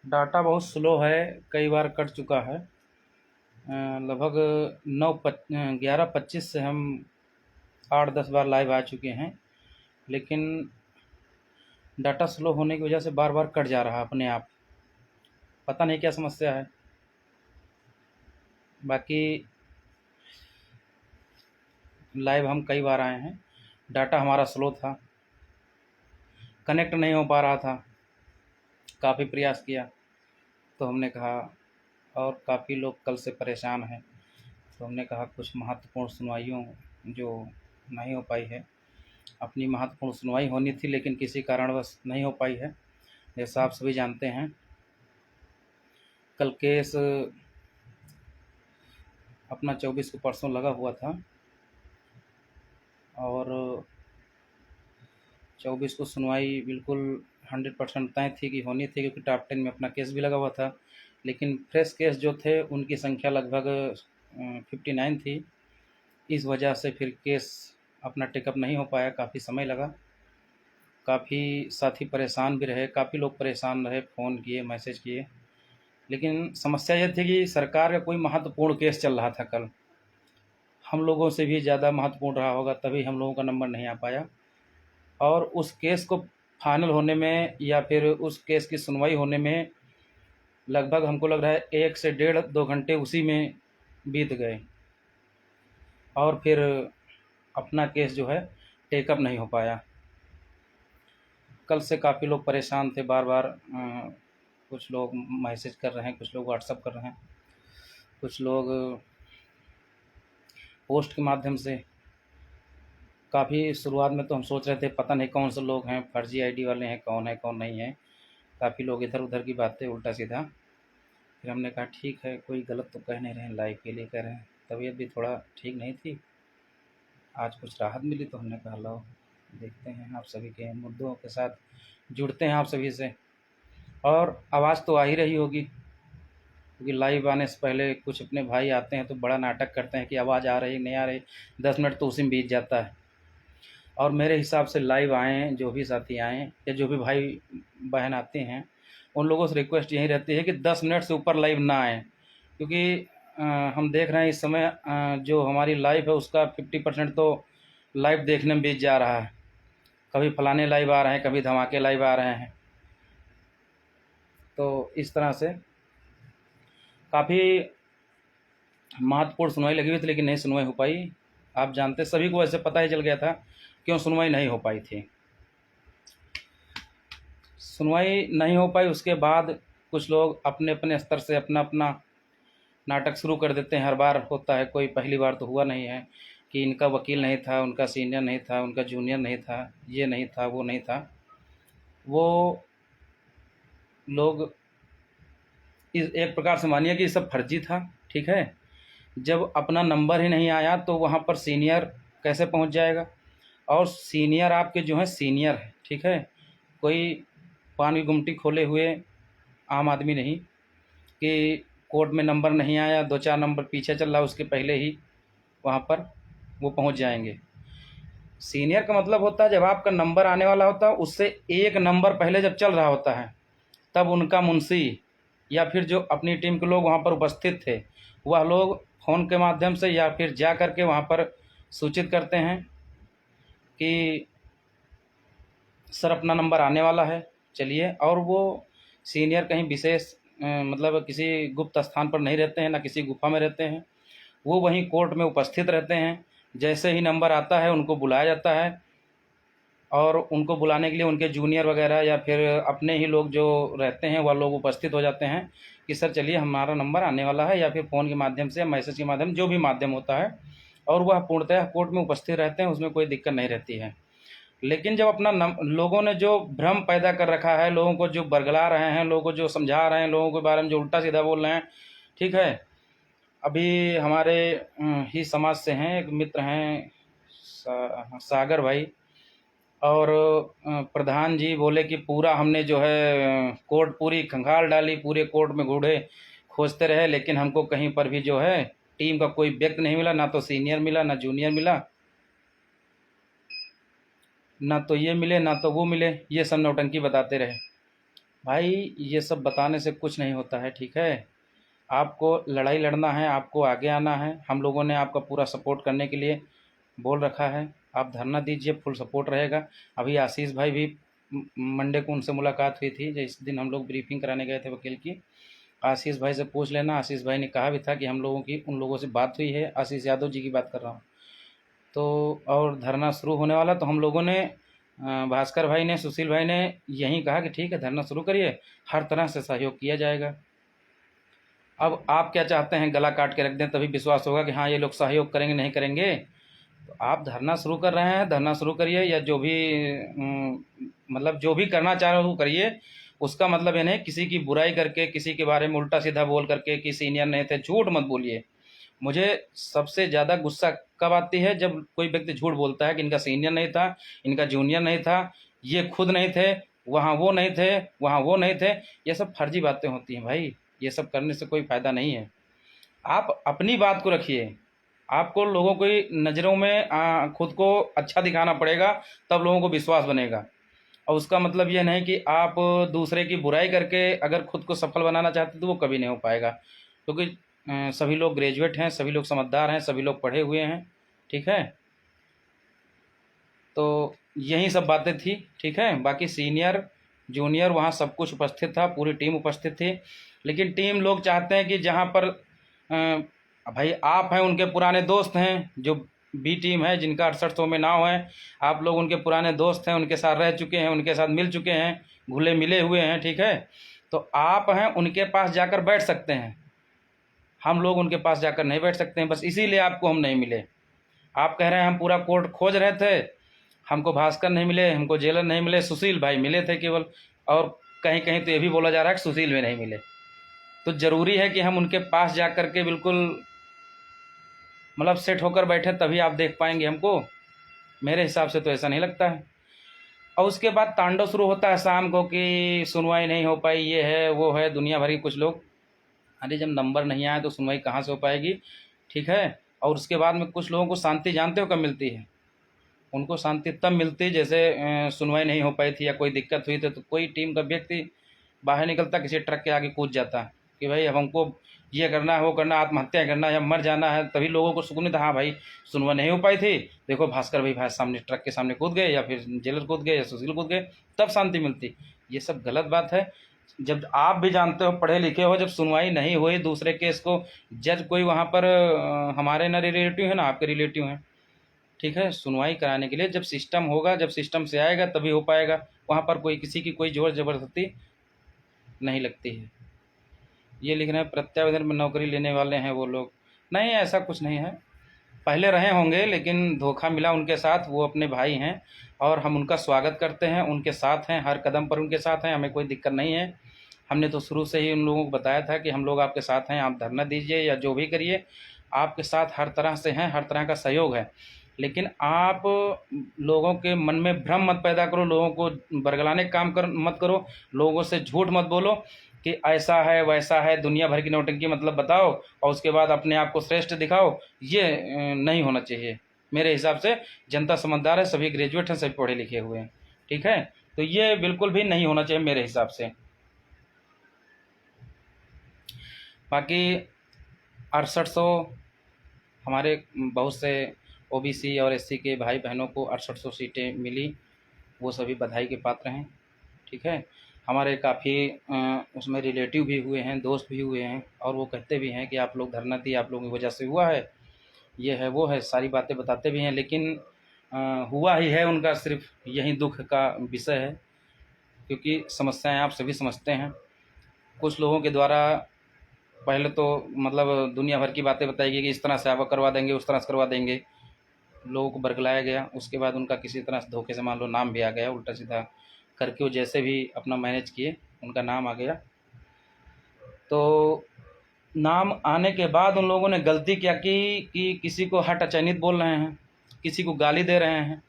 Data बहुत slow है, कई बार कट चुका है। लगभग 11:25 से हम 8-10 बार लाइव आ चुके हैं, लेकिन डाटा स्लो होने की वजह से बार बार कट जा रहा है अपने आप। पता नहीं क्या समस्या है। बाकी लाइव हम कई बार आए हैं, डाटा हमारा स्लो था, कनेक्ट नहीं हो पा रहा था। काफ़ी प्रयास किया तो हमने कहा, और काफ़ी लोग कल से परेशान हैं, तो हमने कहा कुछ महत्वपूर्ण सुनवाइयों जो नहीं हो पाई है। अपनी महत्वपूर्ण सुनवाई होनी थी, लेकिन किसी कारणवश नहीं हो पाई है। जैसा आप सभी जानते हैं, कल केस अपना 24 को परसों लगा हुआ था, और 24 को सुनवाई बिल्कुल 100% तय थी कि होनी थी, क्योंकि टॉप 10 में अपना केस भी लगा हुआ था। लेकिन फ्रेश केस जो थे उनकी संख्या लगभग 59 थी। इस वजह से फिर केस अपना टेकअप नहीं हो पाया, काफ़ी समय लगा। काफ़ी साथी परेशान भी रहे, काफ़ी लोग परेशान रहे, फ़ोन किए, मैसेज किए। लेकिन समस्या ये थी कि सरकार का कोई महत्वपूर्ण केस चल रहा था कल, हम लोगों से भी ज़्यादा महत्वपूर्ण रहा होगा, तभी हम लोगों का नंबर नहीं आ पाया। और उस केस को फाइनल होने में या फिर उस केस की सुनवाई होने में लगभग हमको लग रहा है 1 से 1.5-2 घंटे उसी में बीत गए, और फिर अपना केस जो है टेकअप नहीं हो पाया। कल से काफ़ी लोग परेशान थे, बार बार कुछ लोग मैसेज कर रहे हैं, कुछ लोग व्हाट्सअप कर रहे हैं, कुछ लोग पोस्ट के माध्यम से। काफ़ी शुरुआत में तो हम सोच रहे थे पता नहीं कौन से लोग हैं, फर्जी आईडी वाले हैं, कौन है कौन नहीं है। काफ़ी लोग इधर उधर की बातें उल्टा सीधा। फिर हमने कहा ठीक है, कोई गलत तो कह नहीं रहे हैं, लाइव के लिए कह रहे हैं। तबीयत भी थोड़ा ठीक नहीं थी, आज कुछ राहत मिली तो हमने कहा लो देखते हैं, आप सभी के मुद्दों के साथ जुड़ते हैं आप सभी से। और आवाज़ तो आ ही रही होगी, क्योंकि लाइव आने से पहले कुछ अपने भाई आते हैं तो बड़ा नाटक करते हैं कि आवाज़ आ रही नहीं आ रही, 10 मिनट तो उसी में बीत जाता है। और मेरे हिसाब से लाइव आएँ, जो भी साथी आएँ या जो भी भाई बहन आते हैं, उन लोगों से रिक्वेस्ट यही रहती है कि 10 मिनट से ऊपर लाइव ना आएँ, क्योंकि हम देख रहे हैं इस समय जो हमारी लाइव है उसका 50% तो लाइव देखने में बीत जा रहा है। कभी फलाने लाइव आ रहे हैं, कभी धमाके लाइव आ रहे हैं। तो इस तरह से काफ़ी महत्वपूर्ण सुनवाई लगी हुई थी, लेकिन नहीं सुनवाई हो पाई। आप जानते, सभी को ऐसे पता ही चल गया था क्यों सुनवाई नहीं हो पाई थी। सुनवाई नहीं हो पाई, उसके बाद कुछ लोग अपने अपने स्तर से अपना अपना नाटक शुरू कर देते हैं। हर बार होता है, कोई पहली बार तो हुआ नहीं है कि इनका वकील नहीं था, उनका सीनियर नहीं था, उनका जूनियर नहीं था, ये नहीं था, वो नहीं था। वो लोग इस एक प्रकार से मानिए कि सब फर्जी था, ठीक है। जब अपना नंबर ही नहीं आया तो वहाँ पर सीनियर कैसे पहुँच जाएगा? और सीनियर आपके जो हैं सीनियर हैं, ठीक है। कोई पान की गुमटी खोले हुए आम आदमी नहीं कि कोर्ट में नंबर नहीं आया, 2-4 नंबर पीछे चल रहा, उसके पहले ही वहाँ पर वो पहुँच जाएंगे। सीनियर का मतलब होता है जब आपका नंबर आने वाला होता है उससे 1 नंबर पहले जब चल रहा होता है, तब उनका मुंशी या फिर जो अपनी टीम के लोग वहाँ पर उपस्थित थे, वह लोग फ़ोन के माध्यम से या फिर जा कर के वहाँ पर सूचित करते हैं कि सर अपना नंबर आने वाला है, चलिए। और वो सीनियर कहीं विशेष मतलब किसी गुप्त स्थान पर नहीं रहते हैं, ना किसी गुफा में रहते हैं, वो वहीं कोर्ट में उपस्थित रहते हैं। जैसे ही नंबर आता है उनको बुलाया जाता है, और उनको बुलाने के लिए उनके जूनियर वगैरह या फिर अपने ही लोग जो रहते हैं वह लोग उपस्थित हो जाते हैं कि सर चलिए हमारा नंबर आने वाला है, या फिर फ़ोन के माध्यम से या मैसेज के माध्यम, जो भी माध्यम होता है, और वह पूर्णतः कोर्ट में उपस्थित रहते हैं, उसमें कोई दिक्कत नहीं रहती है। लेकिन जब अपना लोगों ने जो भ्रम पैदा कर रखा है, लोगों को जो बरगला रहे हैं, लोगों को जो समझा रहे हैं, लोगों के बारे में जो उल्टा सीधा बोल रहे हैं, ठीक है। अभी हमारे ही समाज से हैं, एक मित्र हैं सागर भाई, और प्रधान जी बोले कि पूरा हमने जो है कोर्ट पूरी खंगाल डाली, पूरे कोर्ट में घूरे, खोजते रहे, लेकिन हमको कहीं पर भी जो है टीम का कोई व्यक्ति नहीं मिला, ना तो सीनियर मिला, ना जूनियर मिला, ना तो ये मिले ना तो वो मिले, ये सब नौटंकी बताते रहे। भाई ये सब बताने से कुछ नहीं होता है, ठीक है। आपको लड़ाई लड़ना है, आपको आगे आना है। हम लोगों ने आपका पूरा सपोर्ट करने के लिए बोल रखा है। आप धरना दीजिए, फुल सपोर्ट रहेगा। अभी आशीष भाई भी मंडे को उनसे मुलाकात हुई थी, जिस दिन हम लोग ब्रीफिंग कराने गए थे वकील की। आशीष भाई से पूछ लेना। आशीष भाई ने कहा भी था कि हम लोगों की उन लोगों से बात हुई है। आशीष यादव जी की बात कर रहा हूँ। तो और धरना शुरू होने वाला, तो हम लोगों ने भास्कर भाई ने, सुशील भाई ने यही कहा कि ठीक है धरना शुरू करिए, हर तरह से सहयोग किया जाएगा। अब आप क्या चाहते हैं, गला काट के रख दें तभी विश्वास होगा कि हाँ ये लोग सहयोग करेंगे, नहीं करेंगे? तो आप धरना शुरू कर रहे हैं, धरना शुरू करिए, या जो भी मतलब जो भी करना चाह रहे हो वो करिए। उसका मतलब ये नहीं किसी की बुराई करके, किसी के बारे में उल्टा सीधा बोल करके कि सीनियर नहीं थे, झूठ मत बोलिए। मुझे सबसे ज़्यादा गुस्सा कब आती है, जब कोई व्यक्ति झूठ बोलता है कि इनका सीनियर नहीं था, इनका जूनियर नहीं था, ये खुद नहीं थे, वहाँ वो नहीं थे, वहाँ वो नहीं थे। ये सब फर्जी बातें होती हैं भाई, ये सब करने से कोई फ़ायदा नहीं है। आप अपनी बात को रखिए। आपको लोगों की नज़रों में खुद को अच्छा दिखाना पड़ेगा, तब लोगों को विश्वास बनेगा। और उसका मतलब ये नहीं कि आप दूसरे की बुराई करके अगर खुद को सफल बनाना चाहते तो वो कभी नहीं हो पाएगा। क्योंकि सभी लोग ग्रेजुएट हैं, सभी लोग समझदार हैं, सभी लोग पढ़े हुए हैं, ठीक है। तो यही सब बातें थी, ठीक है। बाकी सीनियर जूनियर वहाँ सब कुछ उपस्थित था, पूरी टीम उपस्थित थी। लेकिन टीम लोग चाहते हैं कि जहाँ पर भाई आप हैं, उनके पुराने दोस्त हैं, जो बी टीम है जिनका 6800 में नाव है, आप लोग उनके पुराने दोस्त हैं, उनके साथ रह चुके हैं, उनके साथ मिल चुके हैं, घुले मिले हुए हैं, ठीक है। तो आप हैं उनके पास जाकर बैठ सकते हैं, हम लोग उनके पास जाकर नहीं बैठ सकते हैं। बस इसीलिए आपको हम नहीं मिले। आप कह रहे हैं हम पूरा कोर्ट खोज रहे थे, हमको भास्कर नहीं मिले, हमको जेलर नहीं मिले, सुशील भाई मिले थे केवल। और कहीं कहीं तो ये भी बोला जा रहा है कि सुशील भी नहीं मिले। तो ज़रूरी है कि हम उनके पास जा कर के बिल्कुल मतलब सेट होकर बैठे, तभी आप देख पाएंगे हमको। मेरे हिसाब से तो ऐसा नहीं लगता है। और उसके बाद तांडव शुरू होता है शाम को कि सुनवाई नहीं हो पाई, ये है वो है, दुनिया भर की कुछ लोग। अरे जब नंबर नहीं आए तो सुनवाई कहाँ से हो पाएगी, ठीक है। और उसके बाद में कुछ लोगों को शांति जानते हो कब मिलती है? उनको शांति तब मिलती है जैसे सुनवाई नहीं हो पाई थी या कोई दिक्कत हुई थी, तो कोई टीम का व्यक्ति बाहर निकलता, किसी ट्रक के आगे कूद जाता कि भाई अब हमको ये करना है, वो करना, आत्महत्या करना है या मर जाना है। तभी लोगों को सुकून था, हाँ भाई सुनवाई नहीं हो पाई थी, देखो भास्कर भाई सामने ट्रक के सामने कूद गए, या फिर जेलर कूद गए, या सुशील कूद गए, तब शांति मिलती। ये सब गलत बात है। जब आप भी जानते हो, पढ़े लिखे हो, जब सुनवाई नहीं हुई दूसरे केस को, जज कोई वहाँ पर हमारे ना रिलेटिव है ना आपके रिलेटिव हैं, ठीक है। सुनवाई कराने के लिए जब सिस्टम होगा, जब सिस्टम से आएगा तभी हो पाएगा। वहाँ पर कोई किसी की कोई जोर ज़बरदस्ती नहीं लगती है। ये लिख रहे हैं प्रत्यावेदन में नौकरी लेने वाले हैं वो लोग, नहीं ऐसा कुछ नहीं है। पहले रहे होंगे लेकिन धोखा मिला उनके साथ, वो अपने भाई हैं और हम उनका स्वागत करते हैं, उनके साथ हैं, हर कदम पर उनके साथ हैं, हमें कोई दिक्कत नहीं है। हमने तो शुरू से ही उन लोगों को बताया था कि हम लोग आपके साथ हैं, आप धरना दीजिए या जो भी करिए, आपके साथ हर तरह से हैं, हर तरह का सहयोग है। लेकिन आप लोगों के मन में भ्रम मत पैदा करो, लोगों को बरगलाने का काम मत करो, लोगों से झूठ मत बोलो कि ऐसा है वैसा है, दुनिया भर की नौटंकी मतलब बताओ और उसके बाद अपने आप को श्रेष्ठ दिखाओ। ये नहीं होना चाहिए मेरे हिसाब से। जनता समझदार है, सभी ग्रेजुएट हैं, सभी पढ़े लिखे हुए हैं, ठीक है। तो ये बिल्कुल भी नहीं होना चाहिए मेरे हिसाब से। बाकी 6800 हमारे बहुत से ओबीसी और एससी के भाई बहनों को 6800 सीटें मिली, वो सभी बधाई के पात्र हैं, ठीक है। हमारे काफ़ी उसमें रिलेटिव भी हुए हैं, दोस्त भी हुए हैं, और वो कहते भी हैं कि आप लोग धरना दिए, आप लोगों की वजह से हुआ है, ये है वो है, सारी बातें बताते भी हैं। लेकिन हुआ ही है, उनका सिर्फ यही दुख का विषय है। क्योंकि समस्याएं आप सभी समझते हैं, कुछ लोगों के द्वारा पहले तो मतलब दुनिया भर की बातें बताई गई कि इस तरह से आप करवा देंगे, उस तरह से करवा देंगे, लोगों को बरगलाया गया। उसके बाद उनका किसी तरह से धोखे से मान लो नाम भी आ गया, उल्टा सीधा करके वो जैसे भी अपना मैनेज किए उनका नाम आ गया। तो नाम आने के बाद उन लोगों ने गलती क्या की कि किसी को हट अचयनित बोल रहे हैं, किसी को गाली दे रहे हैं,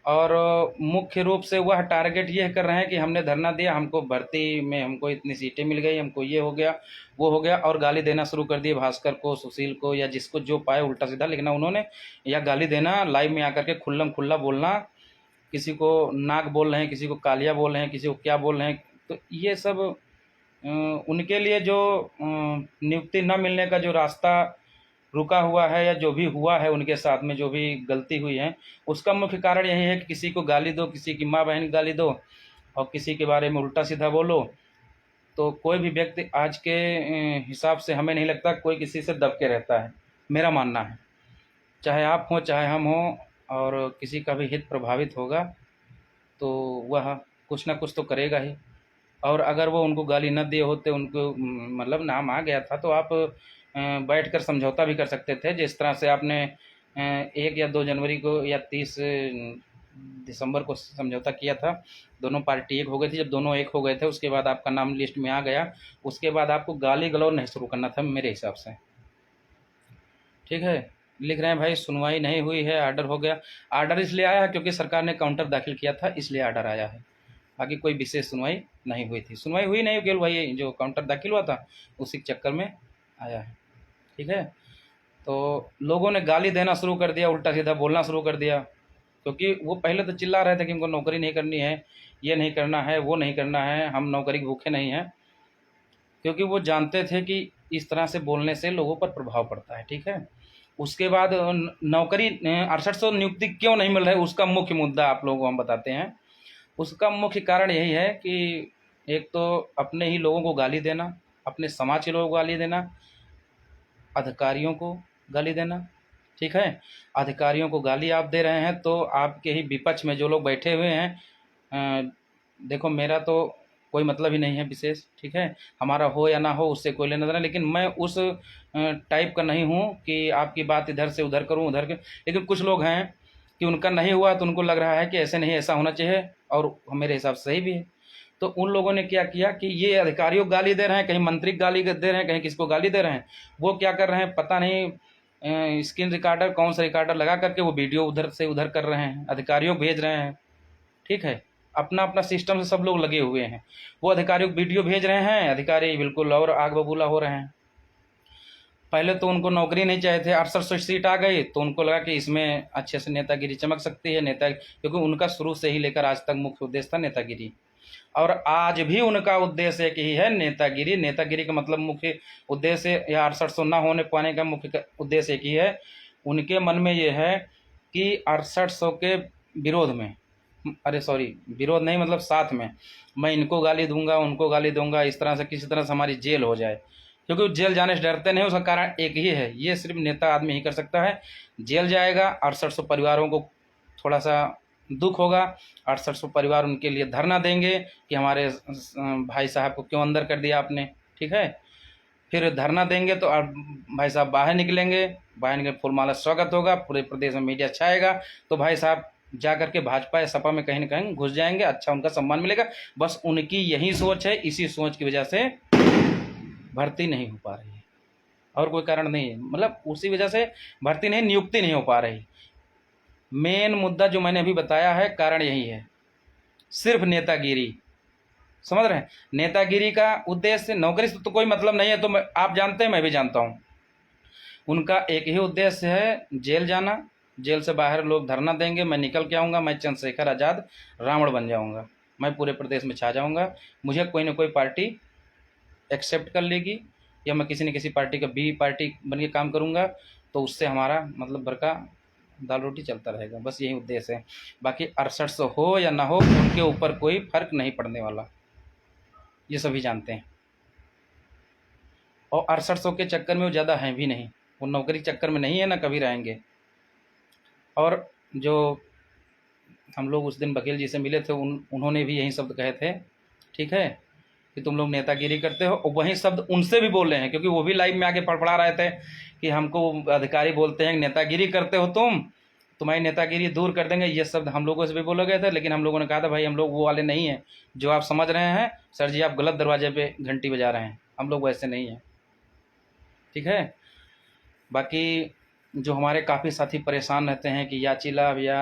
और मुख्य रूप से वह टारगेट ये कर रहे हैं कि हमने धरना दिया, हमको भर्ती में हमको इतनी सीटें मिल गई, हमको ये हो गया वो हो गया, और गाली देना शुरू कर दिए भास्कर को, सुशील को, या जिसको जो पाए उल्टा सीधा लिखना उन्होंने, या गाली देना, लाइव में आकर के खुल्लम खुल्ला बोलना, किसी को नाक बोल रहे हैं, किसी को कालिया बोल रहे हैं, किसी को क्या बोल रहे हैं, तो ये सब उनके लिए जो नियुक्ति न मिलने का जो रास्ता रुका हुआ है या जो भी हुआ है उनके साथ में जो भी गलती हुई है, उसका मुख्य कारण यही है कि किसी को गाली दो, किसी की माँ बहन की गाली दो और किसी के बारे में उल्टा सीधा बोलो। तो कोई भी व्यक्ति आज के हिसाब से हमें नहीं लगता कोई किसी से दब के रहता है, मेरा मानना है। चाहे आप हों चाहे हम हों, और किसी का भी हित प्रभावित होगा तो वह कुछ ना कुछ तो करेगा ही। और अगर वो उनको गाली न दिए होते, उनको मतलब नाम आ गया था, तो आप बैठकर समझौता भी कर सकते थे, जिस तरह से आपने 1 या 2 जनवरी को या 30 दिसंबर को समझौता किया था। दोनों पार्टी एक हो गई थी। जब दोनों एक हो गए थे उसके बाद आपका नाम लिस्ट में आ गया, उसके बाद आपको गाली गलौज नहीं शुरू करना था मेरे हिसाब से। ठीक है, लिख रहे हैं भाई सुनवाई नहीं हुई है, आर्डर हो गया। आर्डर इसलिए आया है क्योंकि सरकार ने काउंटर दाखिल किया था, इसलिए आर्डर आया है। बाकी कोई विशेष सुनवाई नहीं हुई थी। सुनवाई हुई नहीं, केवल वही जो काउंटर दाखिल हुआ था उसी के चक्कर में आया है। ठीक है, तो लोगों ने गाली देना शुरू कर दिया, उल्टा सीधा बोलना शुरू कर दिया, क्योंकि वो पहले तो चिल्ला रहे थे कि उनको नौकरी नहीं करनी है, ये नहीं करना है, वो नहीं करना है, हम नौकरी के भूखे नहीं हैं, क्योंकि वो जानते थे कि इस तरह से बोलने से लोगों पर प्रभाव पड़ता है। ठीक है, उसके बाद नौकरी 6800 नियुक्ति क्यों नहीं मिल रही है, उसका मुख्य मुद्दा आप लोगों को हम बताते हैं। उसका मुख्य कारण यही है कि एक तो अपने ही लोगों को गाली देना, अपने समाज के लोगों को गाली देना, अधिकारियों को गाली देना। ठीक है, अधिकारियों को गाली आप दे रहे हैं तो आपके ही विपक्ष में जो लोग बैठे हुए हैं, देखो मेरा तो कोई मतलब ही नहीं है विशेष। ठीक है, हमारा हो या ना हो उससे कोई लेना देना, लेकिन मैं उस टाइप का नहीं हूँ कि आपकी बात इधर से उधर करूँ उधर के। लेकिन कुछ लोग हैं कि उनका नहीं हुआ तो उनको लग रहा है कि ऐसे नहीं, ऐसा होना चाहिए, और मेरे हिसाब से सही भी है। तो उन लोगों ने क्या किया कि ये अधिकारियों को गाली दे रहे हैं, कहीं मंत्री को गाली दे रहे हैं, कहीं किसको गाली दे रहे हैं। वो क्या कर रहे हैं पता नहीं, स्क्रीन रिकॉर्डर कौन सा रिकॉर्डर लगा करके वो वीडियो उधर से उधर कर रहे हैं, अधिकारियों को भेज रहे हैं। ठीक है, अपना अपना सिस्टम से सब लोग लगे हुए हैं। वो अधिकारियों को वीडियो भेज रहे हैं, अधिकारी बिल्कुल और आग बबूला हो रहे हैं। पहले तो उनको नौकरी नहीं चाहिए थे, 6800 सीट आ गई तो उनको लगा कि इसमें अच्छे से नेतागिरी चमक सकती है, नेता, क्योंकि उनका शुरू से ही लेकर आज तक मुख्य उद्देश्य था नेतागिरी, और आज भी उनका उद्देश्य एक ही है, नेतागिरी। नेतागिरी का मतलब मुख्य उद्देश्य या 6800 न होने पाने का मुख्य उद्देश्य एक ही है। उनके मन में ये है कि 6800 के विरोध में, अरे सॉरी विरोध नहीं मतलब साथ में, मैं इनको गाली दूंगा उनको गाली दूंगा, इस तरह से किसी तरह से हमारी जेल हो जाए, क्योंकि जेल जाने से डरते नहीं। उसका कारण एक ही है, ये सिर्फ नेता आदमी ही कर सकता है। जेल जाएगा, 6800 परिवारों को थोड़ा सा दुख होगा, 6800 परिवार उनके लिए धरना देंगे कि हमारे भाई साहब को क्यों अंदर कर दिया आपने। ठीक है, फिर धरना देंगे तो भाई साहब बाहर निकलेंगे, बाहर निकले फूलमाला स्वागत होगा, पूरे प्रदेश में मीडिया छाएगा, तो भाई साहब जा करके भाजपा या सपा में कहीं ना कहीं घुस जाएंगे, अच्छा उनका सम्मान मिलेगा। बस उनकी यही सोच है, इसी सोच की वजह से भर्ती नहीं हो पा रही है, और कोई कारण नहीं है। मतलब उसी वजह से भर्ती नहीं, नियुक्ति नहीं हो पा रही। मेन मुद्दा जो मैंने अभी बताया है, कारण यही है, सिर्फ नेतागिरी। समझ रहे हैं, नेतागिरी का उद्देश्य, नौकरी से तो कोई मतलब नहीं है, तो आप जानते हैं मैं भी जानता हूँ। उनका एक ही उद्देश्य है, जेल जाना, जेल से बाहर लोग धरना देंगे, मैं निकल के आऊँगा, मैं चंद्रशेखर आज़ाद रावण बन जाऊँगा, मैं पूरे प्रदेश में छा जाऊँगा, मुझे कोई ना कोई पार्टी एक्सेप्ट कर लेगी, या मैं किसी न किसी पार्टी का बी पार्टी बन के काम करूँगा, तो उससे हमारा मतलब भर का दाल रोटी चलता रहेगा। बस यही उद्देश्य है। बाकी 6800 हो या ना हो, उनके ऊपर कोई फर्क नहीं पड़ने वाला, ये सभी जानते हैं। और 6800 के चक्कर में वो ज़्यादा हैं भी नहीं, वो नौकरी चक्कर में नहीं है, ना कभी रहेंगे। और जो हम लोग उस दिन वकील जी से मिले थे, उन्होंने भी यही शब्द कहे थे। ठीक है, कि तुम लोग नेतागिरी करते हो, और वही शब्द उनसे भी बोल रहे हैं, क्योंकि वो भी लाइव में आके पढ़ा रहे थे कि हमको अधिकारी बोलते हैं नेतागिरी करते हो तुम, तुम्हारी नेतागिरी दूर कर देंगे। ये शब्द हम लोगों से भी बोला गया था, लेकिन हम लोगों ने कहा था भाई हम लोग वो वाले नहीं हैं जो आप समझ रहे हैं, सर जी आप गलत दरवाजे पे घंटी बजा रहे हैं, हम लोग वैसे नहीं हैं। ठीक है, बाकी जो हमारे काफ़ी साथी परेशान रहते हैं कि याची लाभ या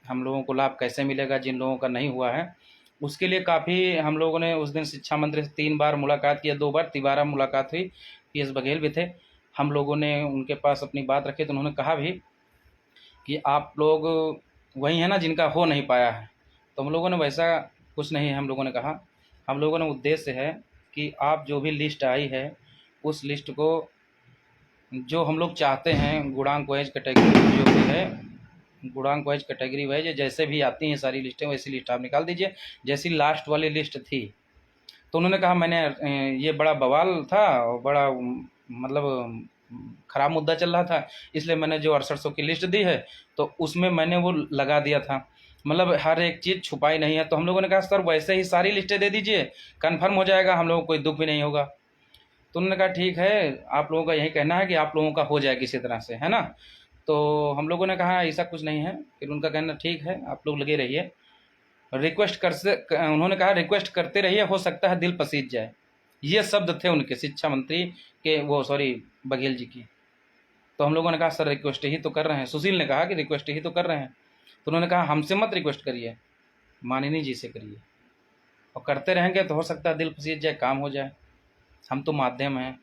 हम लोगों को लाभ कैसे मिलेगा, जिन लोगों का नहीं हुआ है, उसके लिए काफ़ी हम लोगों ने उस दिन शिक्षा मंत्री से 3 बार मुलाकात किया, 2 बार, तिबारा मुलाकात हुई, PS बघेल भी थे। हम लोगों ने उनके पास अपनी बात रखी तो उन्होंने कहा भी कि आप लोग वही हैं ना जिनका हो नहीं पाया है। तो हम लोगों ने वैसा कुछ नहीं है, हम लोगों ने कहा हम लोगों ने उद्देश्य है कि आप जो भी लिस्ट आई है उस लिस्ट को जो हम लोग चाहते हैं गुणांक वाइज कैटेगरी जो भी है, गुणांक वाइज कैटेगरी वाइज जैसे भी आती हैं सारी लिस्टें वैसी लिस्ट आप निकाल दीजिए। जैसी लास्ट वाली लिस्ट थी तो उन्होंने कहा मैंने ये बड़ा बवाल था और बड़ा मतलब ख़राब मुद्दा चल रहा था, इसलिए मैंने जो 6800 की लिस्ट दी है तो उसमें मैंने वो लगा दिया था, मतलब हर एक चीज़ छुपाई नहीं है। तो हम लोगों ने कहा सर वैसे ही सारी लिस्टें दे दीजिए, कन्फर्म हो जाएगा, हम लोगों को कोई दुख भी नहीं होगा। तो उन्होंने कहा ठीक है, आप लोगों का यही कहना है कि आप लोगों का हो जाए किसी तरह से, है ना। तो हम लोगों ने कहा ऐसा कुछ नहीं है, फिर उनका कहना ठीक है आप लोग लगे रहिए, रिक्वेस्ट कर से उन्होंने कहा रिक्वेस्ट करते रहिए, हो सकता है दिल पसीज जाए। ये शब्द थे उनके, शिक्षा मंत्री के, वो सॉरी बघेल जी की। तो हम लोगों ने कहा सर रिक्वेस्ट ही तो कर रहे हैं, सुशील ने कहा कि रिक्वेस्ट ही तो कर रहे हैं। तो उन्होंने कहा हमसे मत रिक्वेस्ट करिए, माननीय जी से करिए, और करते रहेंगे तो हो सकता है दिल पसीज जाए, काम हो जाए, हम तो माध्यम हैं।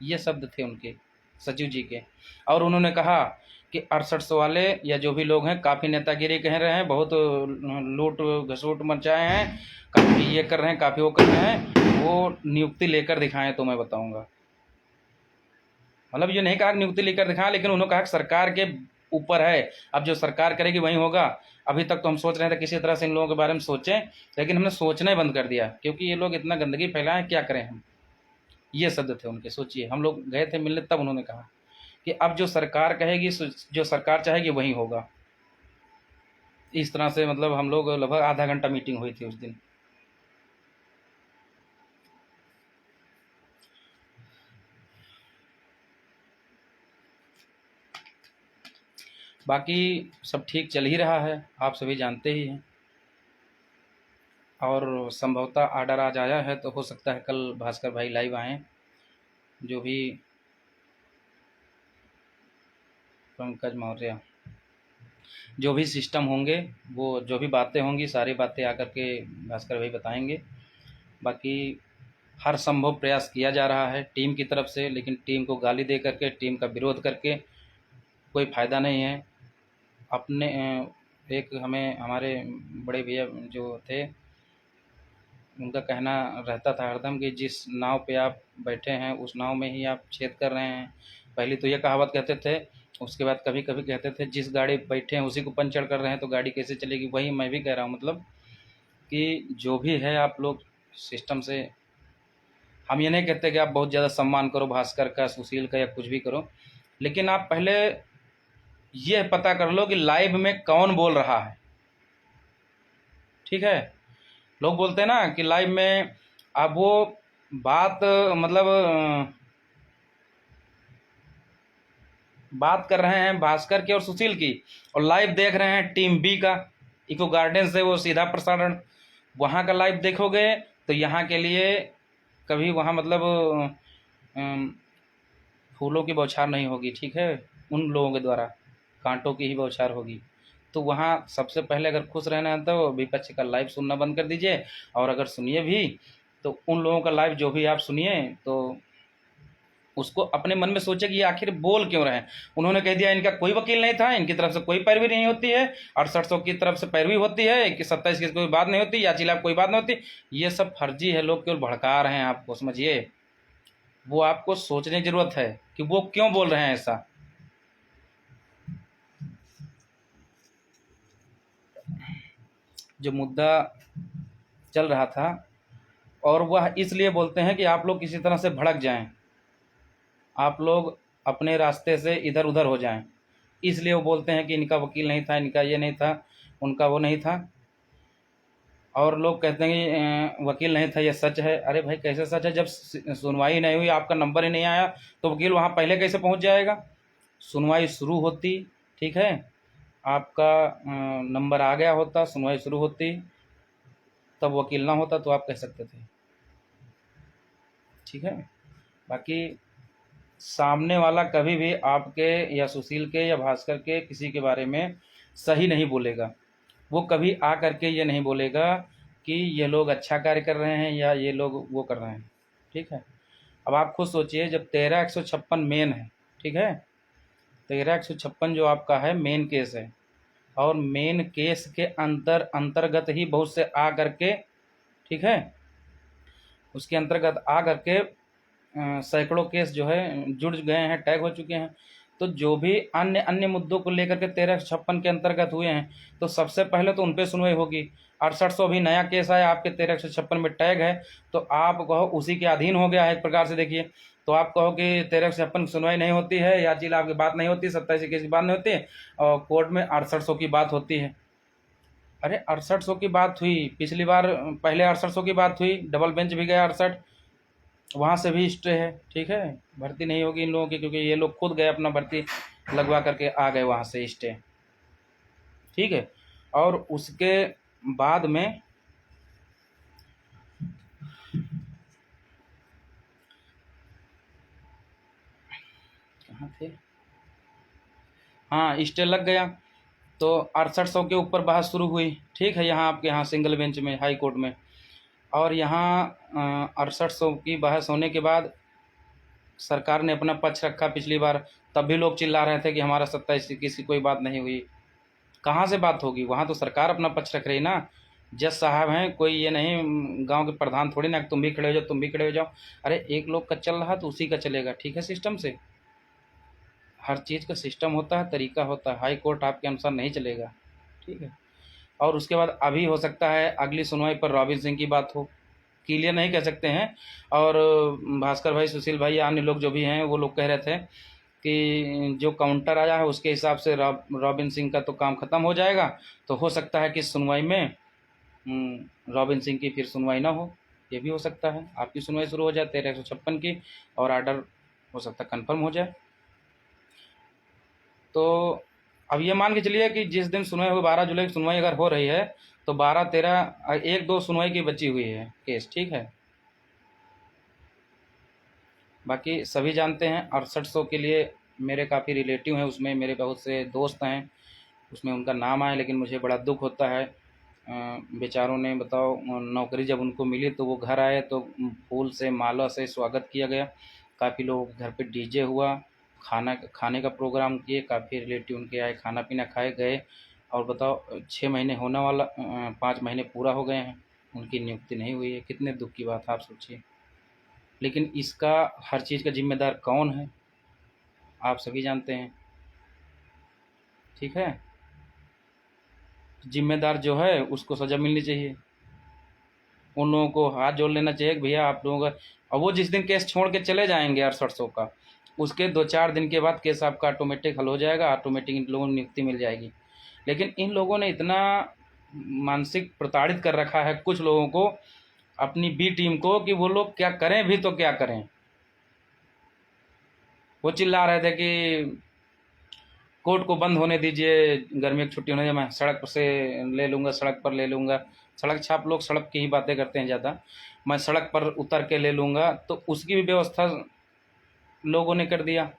ये शब्द थे उनके, सचिव जी के। और उन्होंने कहा कि 6800 वाले या जो भी लोग हैं काफ़ी नेतागिरी कह रहे हैं, बहुत लूट घसूट मचाए हैं, काफ़ी ये कर रहे हैं, काफ़ी वो कर रहे हैं, वो नियुक्ति लेकर दिखाएं तो मैं बताऊंगा। मतलब ये नहीं कहा कि नियुक्ति लेकर दिखाएं, लेकिन उन्होंने कहा कि सरकार के ऊपर है, अब जो सरकार करेगी वही होगा। अभी तक तो हम सोच रहे थे किसी तरह से इन लोगों के बारे में सोचें, लेकिन हमने सोचना ही बंद कर दिया, क्योंकि ये लोग इतना गंदगी फैलाएं, क्या करें हम। ये शब्द थे उनके। सोचिए हम लोग गए थे मिलने, तब उन्होंने कहा कि अब जो सरकार कहेगी, जो सरकार चाहेगी वही होगा। इस तरह से मतलब हम लोग लगभग आधा घंटा मीटिंग हुई थी उस दिन। बाकी सब ठीक चल ही रहा है, आप सभी जानते ही हैं। और संभवतः आर्डर आज आया है तो हो सकता है कल भास्कर भाई लाइव आएँ। जो भी पंकज मौर्य, जो भी सिस्टम होंगे, वो जो भी बातें होंगी सारी बातें आकर के भास्कर भाई बताएंगे। बाकी हर संभव प्रयास किया जा रहा है टीम की तरफ से, लेकिन टीम को गाली दे करके, टीम का विरोध करके कोई फ़ायदा नहीं है। अपने एक हमें हमारे बड़े भैया जो थे उनका कहना रहता था हरदम कि जिस नाव पे आप बैठे हैं उस नाव में ही आप छेद कर रहे हैं। पहले तो ये कहावत कहते थे, उसके बाद कभी कभी कहते थे जिस गाड़ी बैठे हैं उसी को पंचर कर रहे हैं तो गाड़ी कैसे चलेगी। वही मैं भी कह रहा हूँ, मतलब कि जो भी है आप लोग सिस्टम से, हम ये नहीं कहते कि आप बहुत ज़्यादा सम्मान करो भास्कर का, सुशील का, या कुछ भी करो, लेकिन आप पहले ये पता कर लो कि लाइव में कौन बोल रहा है। ठीक है, लोग बोलते हैं ना कि लाइव में अब वो बात मतलब बात कर रहे हैं भास्कर की और सुशील की, और लाइव देख रहे हैं टीम बी का, इको गार्डन से वो सीधा प्रसारण, वहाँ का लाइव देखोगे तो यहाँ के लिए कभी वहाँ मतलब फूलों की बौछार नहीं होगी। ठीक है, उन लोगों के द्वारा कांटों की ही बौछार होगी। तो वहाँ सबसे पहले अगर खुश रहना है तो विपक्ष का लाइव सुनना बंद कर दीजिए, और अगर सुनिए भी तो उन लोगों का लाइव जो भी आप सुनिए तो उसको अपने मन में सोचे कि ये आखिर बोल क्यों रहे हैं। उन्होंने कह दिया इनका कोई वकील नहीं था, इनकी तरफ से कोई पैरवी नहीं होती है, 6800 की तरफ से पैरवी होती है, कि 27 की कोई बात नहीं होती, या चिल्ला कोई बात नहीं होती। ये सब फर्जी है, लोग केवल भड़का रहे हैं आपको, समझिए। वो आपको सोचने की जरूरत है कि वो क्यों बोल रहे हैं ऐसा। जो मुद्दा चल रहा था, और वह इसलिए बोलते हैं कि आप लोग किसी तरह से भड़क जाएं, आप लोग अपने रास्ते से इधर उधर हो जाएं, इसलिए वो बोलते हैं कि इनका वकील नहीं था, इनका ये नहीं था, उनका वो नहीं था। और लोग कहते हैं कि वकील नहीं था, ये सच है। अरे भाई कैसे सच है, जब सुनवाई नहीं हुई, आपका नंबर ही नहीं आया, तो वकील वहाँ पहले कैसे पहुँच जाएगा। सुनवाई शुरू होती, ठीक है, आपका नंबर आ गया होता, सुनवाई शुरू होती, तब वकील ना होता तो आप कह सकते थे। ठीक है, बाकी सामने वाला कभी भी आपके या सुशील के या भास्कर के किसी के बारे में सही नहीं बोलेगा। वो कभी आ करके ये नहीं बोलेगा कि ये लोग अच्छा कार्य कर रहे हैं या ये लोग वो कर रहे हैं। ठीक है, अब आप खुद सोचिए, जब 13/156 मेन है, ठीक है, 13/156 जो आपका है मेन केस है, और मेन केस के अंतर्गत ही बहुत से आ करके, ठीक है, उसके अंतर्गत आ करके सैकड़ों केस जो है जुड़ गए हैं, टैग हो चुके हैं। तो जो भी अन्य अन्य मुद्दों को लेकर के 1356 के अंतर्गत हुए हैं, तो सबसे पहले तो उन पर सुनवाई होगी। 6800 भी नया केस आया, आपके 1356 में टैग है, तो आप कहो उसी के अधीन हो गया है एक प्रकार से। देखिए, तो आप कहो कि 1356 की सुनवाई नहीं होती है, याचिका आपकी बात नहीं होती, 27 की बात नहीं होती है, और कोर्ट में 6800 की बात होती है। अरे 6800 की बात हुई पिछली बार, पहले 6800 की बात हुई, डबल बेंच भी गया 68, वहाँ से भी स्टे है। ठीक है, भर्ती नहीं होगी इन लोगों की, क्योंकि ये लोग खुद गए अपना भर्ती लगवा करके आ गए वहाँ से स्टे। ठीक है, और उसके बाद में कहाँ थे, हाँ स्टे लग गया, तो 6800 के ऊपर बहस शुरू हुई। ठीक है, यहाँ आपके यहाँ सिंगल बेंच में, हाई कोर्ट में। और यहाँ 6800 की बहस होने के बाद सरकार ने अपना पक्ष रखा पिछली बार, तब भी लोग चिल्ला रहे थे कि हमारा 27 की कोई बात नहीं हुई। कहाँ से बात होगी, वहाँ तो सरकार अपना पक्ष रख रही ना। जज साहब हैं, कोई ये नहीं गांव के प्रधान थोड़ी ना, तुम भी खड़े हो जाओ, तुम भी खड़े हो जाओ। अरे एक लोग का चल रहा तो उसी का चलेगा। ठीक है, सिस्टम से हर चीज़ का सिस्टम होता है, तरीका होता है। हाई कोर्ट आपके अनुसार नहीं चलेगा। ठीक है, और उसके बाद अभी हो सकता है अगली सुनवाई पर रॉबिन सिंह की बात हो, क्लियर नहीं कह सकते हैं। और भास्कर भाई, सुशील भाई, अन्य लोग जो भी हैं, वो लोग कह रहे थे कि जो काउंटर आया है उसके हिसाब से रॉबिन सिंह का तो काम ख़त्म हो जाएगा। तो हो सकता है कि सुनवाई में रॉबिन सिंह की फिर सुनवाई ना हो, ये भी हो सकता है। आपकी सुनवाई शुरू हो जाए 1356 की, और आर्डर हो सकता है कन्फर्म हो जाए। तो अब ये मान के चलिए कि जिस दिन सुनवाई हुई, 12 जुलाई की सुनवाई अगर हो रही है, तो 12-13 एक दो सुनवाई की बची हुई है केस। ठीक है, बाकी सभी जानते हैं 6800 के लिए मेरे काफ़ी रिलेटिव हैं, उसमें मेरे बहुत से दोस्त हैं, उसमें उनका नाम आया, लेकिन मुझे बड़ा दुख होता है। बेचारों ने बताओ, नौकरी जब उनको मिली तो वो घर आए तो फूल से माला से स्वागत किया गया। काफ़ी लोगों के घर पे डीजे हुआ, खाने का प्रोग्राम किए, काफ़ी रिलेटिव उनके आए, खाना पीना खाए गए। और बताओ 6 महीने होने वाला, 5 महीने पूरा हो गए हैं, उनकी नियुक्ति नहीं हुई है। कितने दुख की बात है, आप सोचिए। लेकिन इसका हर चीज़ का जिम्मेदार कौन है, आप सभी जानते हैं। ठीक है, जिम्मेदार जो है उसको सज़ा मिलनी चाहिए। उन लोगों को हाथ जोड़ लेना चाहिए कि भैया आप लोगों का, और वो जिस दिन केस छोड़ के चले जाएंगे 6800 का, उसके 2-4 दिन के बाद केस आपका ऑटोमेटिक हल हो जाएगा, ऑटोमेटिक इन लोगों को नियुक्ति मिल जाएगी। लेकिन इन लोगों ने इतना मानसिक प्रताड़ित कर रखा है कुछ लोगों को, अपनी बी टीम को, कि वो लोग क्या करें भी तो क्या करें। वो चिल्ला रहे थे कि कोर्ट को बंद होने दीजिए, गर्मी की छुट्टी होने दीजिए, मैं सड़क से ले लूँगा, सड़क पर ले लूँगा। सड़क छाप लोग सड़क की ही बातें करते हैं ज़्यादा, मैं सड़क पर उतर के ले लूँगा। तो उसकी भी व्यवस्था लोगों ने कर दिया।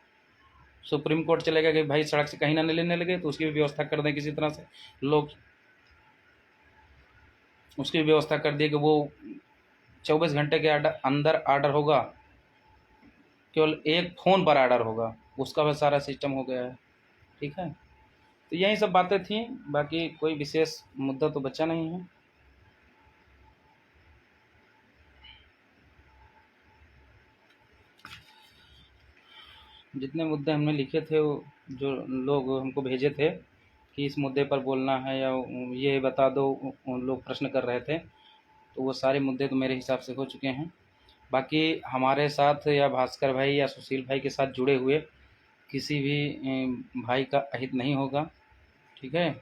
सुप्रीम कोर्ट चले गए कि भाई सड़क से कहीं ना लेने लगे, तो उसकी भी व्यवस्था कर दें किसी तरह से। लोग उसकी भी व्यवस्था कर दी कि वो 24 घंटे के अंदर आर्डर होगा, केवल एक फ़ोन पर आर्डर होगा, उसका भी सारा सिस्टम हो गया है। ठीक है, तो यही सब बातें थी, बाकी कोई विशेष मुद्दा तो बचा नहीं है। जितने मुद्दे हमने लिखे थे, वो जो लोग हमको भेजे थे कि इस मुद्दे पर बोलना है या ये बता दो, उन लोग प्रश्न कर रहे थे, तो वो सारे मुद्दे तो मेरे हिसाब से हो चुके हैं। बाकी हमारे साथ या भास्कर भाई या सुशील भाई के साथ जुड़े हुए किसी भी भाई का अहित नहीं होगा। ठीक है,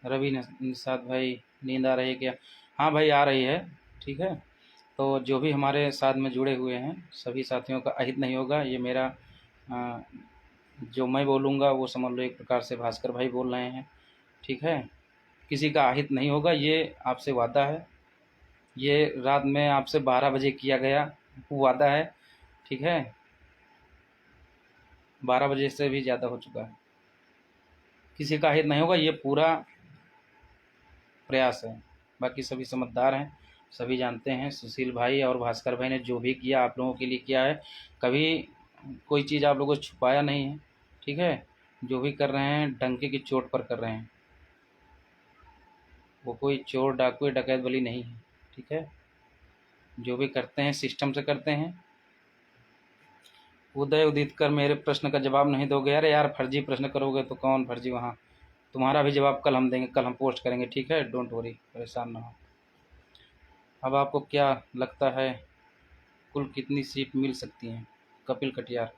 रवि निषाद भाई, नींद आ रही है क्या? हाँ भाई, आ रही है। ठीक है, तो जो भी हमारे साथ में जुड़े हुए हैं सभी साथियों का अहित नहीं होगा। ये मेरा अ, जो मैं बोलूँगा वो समझ लो एक प्रकार से भास्कर भाई बोल रहे हैं। ठीक है, किसी का अहित नहीं होगा, ये आपसे वादा है। ये रात में आपसे 12 बजे किया गया वो वादा है। ठीक है, 12 बजे से भी ज़्यादा हो चुका है। किसी का अहित नहीं होगा, ये पूरा प्रयास है। बाकी सभी समझदार हैं, सभी जानते हैं सुशील भाई और भास्कर भाई ने जो भी किया आप लोगों के लिए किया है, कभी कोई चीज़ आप लोगों को छुपाया नहीं है। ठीक है, जो भी कर रहे हैं डंके की चोट पर कर रहे हैं, वो कोई चोर डाकू डकैत वाली नहीं है। ठीक है, जो भी करते हैं सिस्टम से करते हैं। उदय उदित कर मेरे प्रश्न का जवाब नहीं दोगे? अरे यार फर्जी प्रश्न करोगे तो कौन फर्जी वहाँ, तुम्हारा भी जवाब कल हम देंगे, कल हम पोस्ट करेंगे, ठीक है, डोंट वरी, परेशान ना हो। अब आपको क्या लगता है कुल कितनी सीट मिल सकती हैं? कपिल कटियार।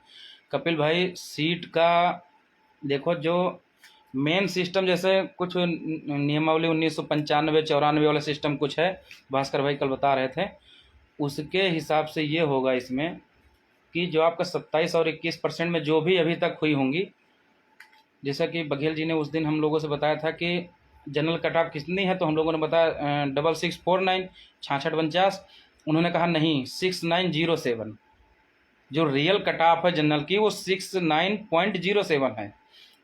कपिल भाई सीट का देखो, जो मेन सिस्टम जैसे कुछ नियमावली 1995-94 वाला सिस्टम कुछ है, भास्कर भाई कल बता रहे थे, उसके हिसाब से ये होगा इसमें कि जो आपका 27 और 21% में जो भी अभी तक हुई होंगी, जैसा कि बघेल जी ने उस दिन हम लोगों से बताया था कि जनरल कट ऑफ कितनी है, तो हम लोगों ने बताया 6649 6649, उन्होंने कहा नहीं 6907, जो रियल कट ऑफ है जनरल की वो 69.07 है।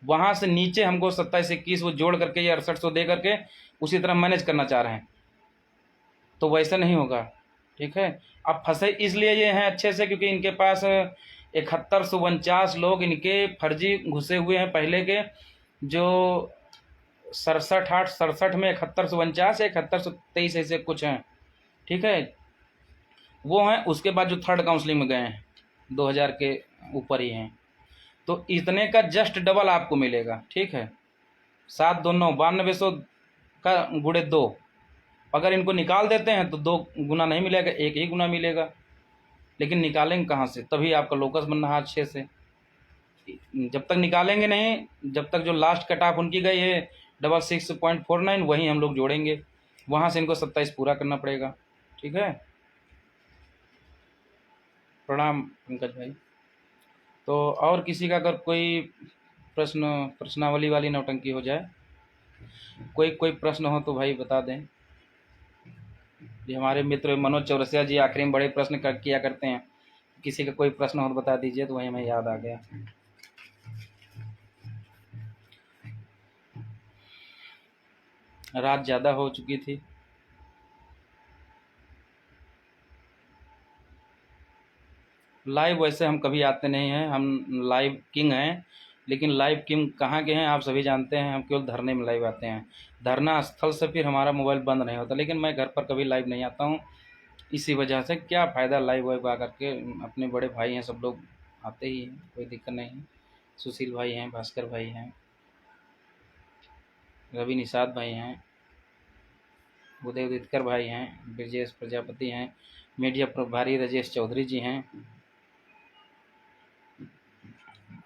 वहाँ से नीचे हमको 27-21 वो जोड़ करके या 6800 दे करके उसी तरह मैनेज करना चाह रहे हैं, तो वैसे नहीं होगा, ठीक है। अब फंसे इसलिए ये हैं अच्छे से क्योंकि इनके पास 7149 लोग इनके फर्जी घुसे हुए हैं पहले के, जो 67 में 7149 7123 ऐसे कुछ हैं, ठीक है, वो हैं। उसके बाद जो थर्ड काउंसलिंग में गए हैं 2000 के ऊपर ही हैं, तो इतने का जस्ट डबल आपको मिलेगा, ठीक है। 7 2 9 9200 का गुणे 2, अगर इनको निकाल देते हैं तो 2 गुना नहीं मिलेगा, 1 ही गुना मिलेगा, लेकिन निकालेंगे कहाँ से? तभी आपका लोकस बन रहा है 6 से। जब तक निकालेंगे नहीं, जब तक जो लास्ट कट ऑफ उनकी गई है 66.49 वही हम लोग जोड़ेंगे, वहाँ से इनको 27 पूरा करना पड़ेगा, ठीक है। प्रणाम पंकज भाई। तो और किसी का अगर कोई प्रश्नावली वाली नौटंकी हो जाए, कोई प्रश्न हो तो भाई बता दें। ये हमारे मित्र मनोज चौरसिया जी आखिरी में बड़े प्रश्न किया करते हैं, किसी का कोई प्रश्न हो तो बता दीजिए, तो वही हमें याद आ गया। रात ज़्यादा हो चुकी थी। लाइव वैसे हम कभी आते नहीं हैं, हम लाइव किंग हैं, लेकिन लाइव किंग कहाँ के हैं आप सभी जानते हैं, हम केवल धरने में लाइव आते हैं। धरना स्थल से फिर हमारा मोबाइल बंद नहीं होता, लेकिन मैं घर पर कभी लाइव नहीं आता हूँ, इसी वजह से क्या फ़ायदा लाइव वाइव आ करके, अपने बड़े भाई हैं सब लोग आते ही हैं, कोई दिक्कत नहीं है। सुशील भाई हैं, भास्कर भाई हैं, रवि निषाद भाई हैं, उदय उदितकर भाई हैं, ब्रजेश प्रजापति हैं, मीडिया प्रभारी राजेश चौधरी जी हैं।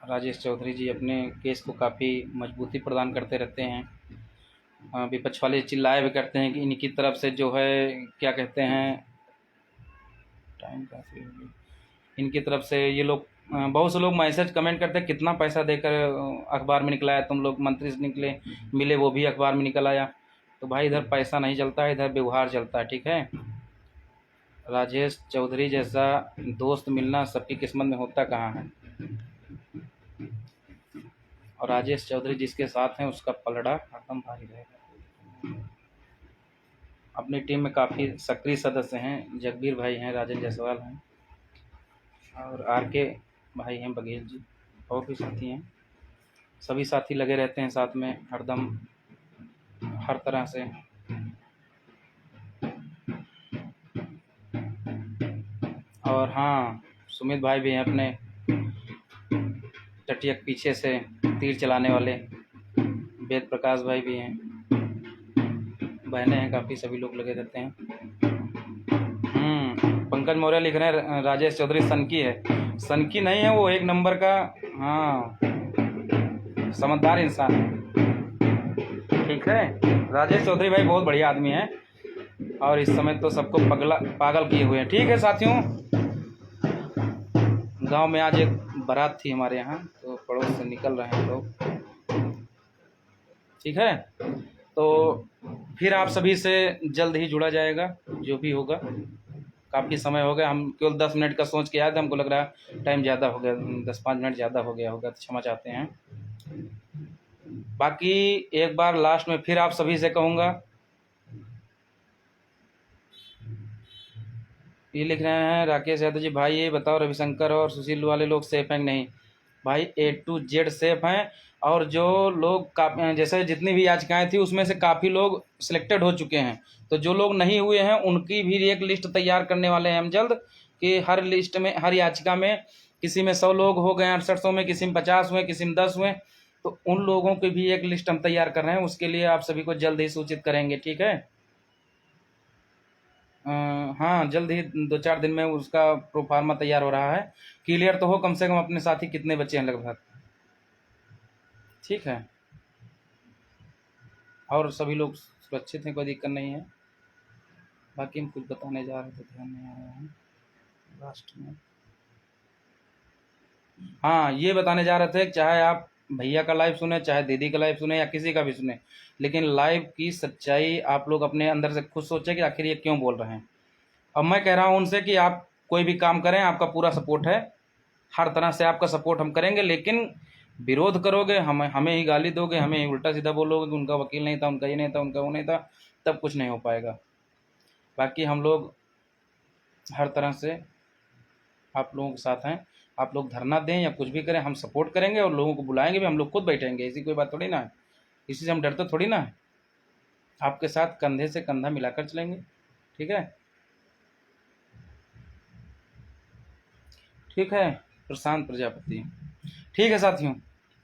राजेश चौधरी जी अपने केस को काफ़ी मजबूती प्रदान करते रहते हैं। विपक्ष वाले चिल्लाए भी करते हैं कि इनकी तरफ से जो है क्या कहते हैं, टाइम काफ़ी हो गया, इनकी तरफ से ये लोग बहुत से लोग मैसेज कमेंट करते हैं कितना पैसा देकर अखबार में निकला है तुम लोग, मंत्री से निकले मिले वो भी अखबार में निकल आया। तो भाई इधर पैसा नहीं चलता है, इधर व्यवहार चलता है, ठीक है। राजेश चौधरी जैसा दोस्त मिलना सबकी किस्मत में होता कहाँ है, और राजेश चौधरी जिसके साथ हैं उसका पलड़ा हरदम भारी रहेगा। अपनी टीम में काफ़ी सक्रिय सदस्य हैं, जगबीर भाई हैं, राजेंद्र जायसवाल हैं, और RK भाई हैं, बघेल जी, और भी साथी हैं। सभी साथी लगे रहते हैं साथ में हरदम हर तरह से। और हाँ, सुमित भाई भी हैं अपने टटिया के पीछे से तीर चलाने वाले, वेद प्रकाश भाई भी हैं, बहनें हैं काफ़ी, सभी लोग लगे रहते हैं। पंकज मौर्य लिख रहे हैं राजेश चौधरी सनकी है, सनकी नहीं है, वो एक नंबर का, हाँ, समझदार इंसान है, ठीक है। राजेश चौधरी भाई बहुत बढ़िया आदमी है, और इस समय तो सबको पागल किए हुए हैं, ठीक है साथियों। गांव में आज एक बारात थी हमारे यहाँ, तो पड़ोस से निकल रहे हैं लोग, ठीक है। तो फिर आप सभी से जल्द ही जुड़ा जाएगा, जो भी होगा। काफ़ी समय हो गया, हम केवल 10 मिनट का सोच के आए थे, हमको लग रहा टाइम ज़्यादा हो गया, 10-5 मिनट ज़्यादा हो गया होगा, तो क्षमा चाहते हैं। बाकी एक बार लास्ट में फिर आप सभी से कहूँगा, ये लिख रहे हैं राकेश यादव जी, भाई ये बताओ रविशंकर और सुशील वाले लोग सेफ हैं कि नहीं? भाई A to Z सेफ हैं, और जो लोग जैसे जितनी भी याचिकाएं थी उसमें से काफ़ी लोग सिलेक्टेड हो चुके हैं, तो जो लोग नहीं हुए हैं उनकी भी एक लिस्ट तैयार करने वाले हैं हम जल्द, कि हर लिस्ट में, हर याचिका में किसी में 100 लोग हो गए 6800 में, किसी में 50 हुए, किसी में 10 हुए, तो उन लोगों की भी एक लिस्ट हम तैयार कर रहे हैं। उसके लिए आप सभी को जल्द ही सूचित करेंगे, ठीक है। हाँ, जल्द ही 2-4 दिन में उसका प्रोफार्मा तैयार हो रहा है। क्लियर तो हो कम से कम अपने साथी कितने बच्चे हैं लगभग, ठीक है। और सभी लोग सुरक्षित हैं, कोई दिक्कत नहीं है। बाकी हम कुछ बताने जा रहे थे, ध्यान नहीं आ रहा है लास्ट में। हाँ, ये बताने जा रहे थे, चाहे आप भैया का लाइव सुने, चाहे दीदी का लाइव सुने, या किसी का भी सुने, लेकिन लाइव की सच्चाई आप लोग अपने अंदर से खुद सोचें कि आखिर ये क्यों बोल रहे हैं। अब मैं कह रहा हूँ उनसे कि आप कोई भी काम करें, आपका पूरा सपोर्ट है, हर तरह से आपका सपोर्ट हम करेंगे, लेकिन विरोध करोगे, हमें हमें ही गाली दोगे, हमें ही उल्टा सीधा बोलोगे कि उनका वकील नहीं था, उनका ये नहीं था, उनका वो नहीं था, तब कुछ नहीं हो पाएगा। बाकी हम लोग हर तरह से आप लोगों के साथ हैं। आप लोग धरना दें या कुछ भी करें, हम सपोर्ट करेंगे और लोगों को बुलाएंगे भी, हम लोग खुद बैठेंगे, ऐसी कोई बात थोड़ी ना है, किसी से हम डरते थोड़ी ना है। आपके साथ कंधे से कंधा मिलाकर चलेंगे, ठीक है। ठीक है प्रशांत प्रजापति, ठीक है साथियों,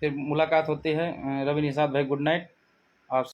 फिर मुलाकात होती है। रवि निषाद भाई, गुड नाइट। आप